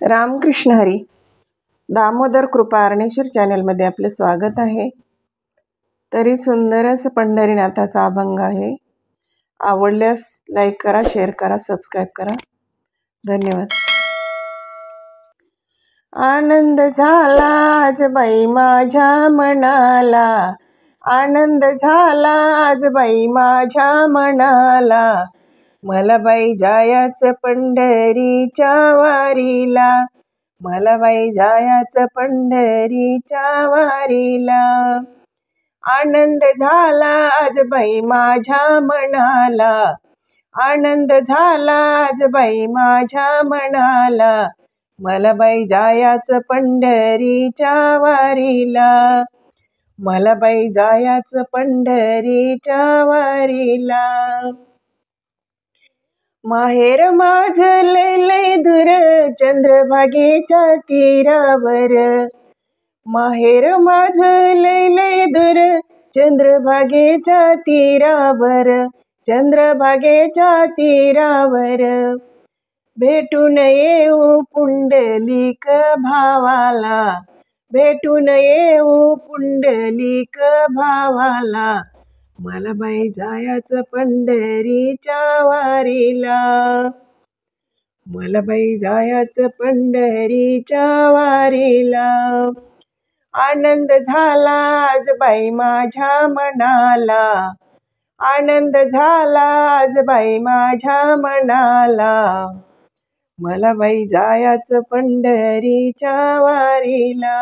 रामकृष्ण हरी. दामोदर कृपा अरणेश्वर चॅनलमध्ये आपले स्वागत आहे. तरी सुंदर असं पंढरीनाथाचा अभंग आहे. आवडल्यास लाईक करा, शेअर करा, सबस्क्राईब करा. धन्यवाद. आनंद झाला आज बाई माझ्या मनाला, आनंद झाला आज बाई माझ्या मनाला. मला बाई जायाचं पंढरीच्या वारीला, मला बाई जायाचं पंढरीच्या वारीला. आनंद झाला आज बाई माझ्या मनाला, आनंद झाला आज बाई माझ्या मनाला. मला बाई जायाचं पंढरीच्या वारीला, मला बाई जायाचं पंढरीच्या वारीला. माहेर माझं लय लय दूर चंद्रभागेच्या तीरावर, माहेर माझं लय लय दूर चंद्रभागेच्या तीरावर, चंद्रभागेच्या तीरावर. भेटून येऊ पुंडलिक भावाला, भेटून येऊ पुंडलिक भावाला. मला बाई जायाचं पंढरीच्या वारीला, मला बाई जायाचं पंढरीच्या वारीला. आनंद झाला आज बाई माझ्या मनाला, आनंद झाला आज बाई माझ्या मनाला. मला बाई जायाचं पंढरीच्या वारीला.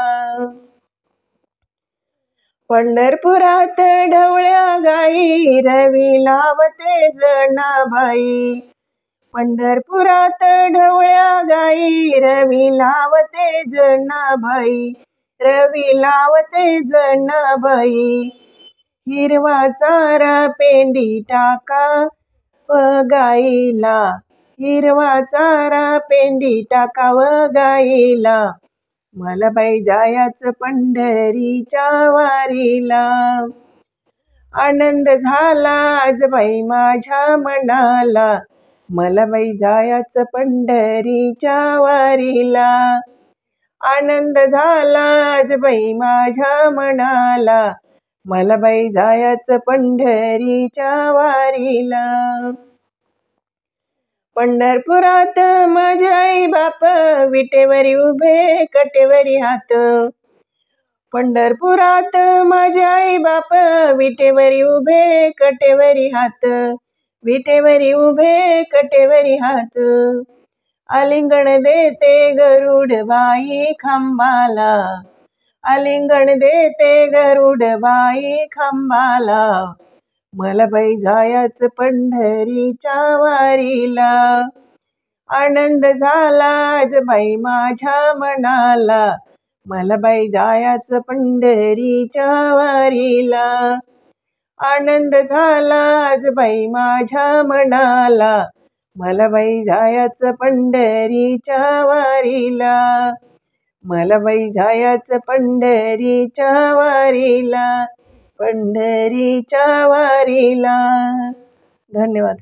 पंढरपुरात ढवळ्या गाई रवी लावते जनाबाई, पंढरपुरात ढवळ्या गाई रवी लावते जनाबाई, रवी लावते जनाबाई. हिरवा चारा पेंडी टाका व गाईला, हिरवा चारा पेंडी टाका व गाईला. मला बाई जायाचं पंढरीच्या वारीला. आनंद झाला आज बाई माझ्या मनाला, मला बाई जायाचं पंढरीच्या वारीला. आनंद झाला आज बाई माझ्या मनाला, मला बाई जायाचं पंढरीच्या वारीला. पंढरपुरात माझे आई बाप विटेवरी उभे कटेवरी हात, पंढरपुरात माझे आई बाप विटेवरी उभे कटेवरी हात, विटेवरी उभे कटेवरी हात. आलिंगण देते गरुड बाई खांबाला, आलिंगण देते गरुड बाई खांबाला. मला बाई जायाचं पंढरीच्या वारीला. आनंद झाला आज बाई माझ्या मनाला, मला बाई जायाचं पंढरीच्या वारीला. आनंद झाला आज बाई माझ्या मनाला, मला बाई जायाचं पंढरीच्या वारीला, मला बाई जायाचं पंढरीच्या वारीला, पंढरीच्या वारीला. धन्यवाद.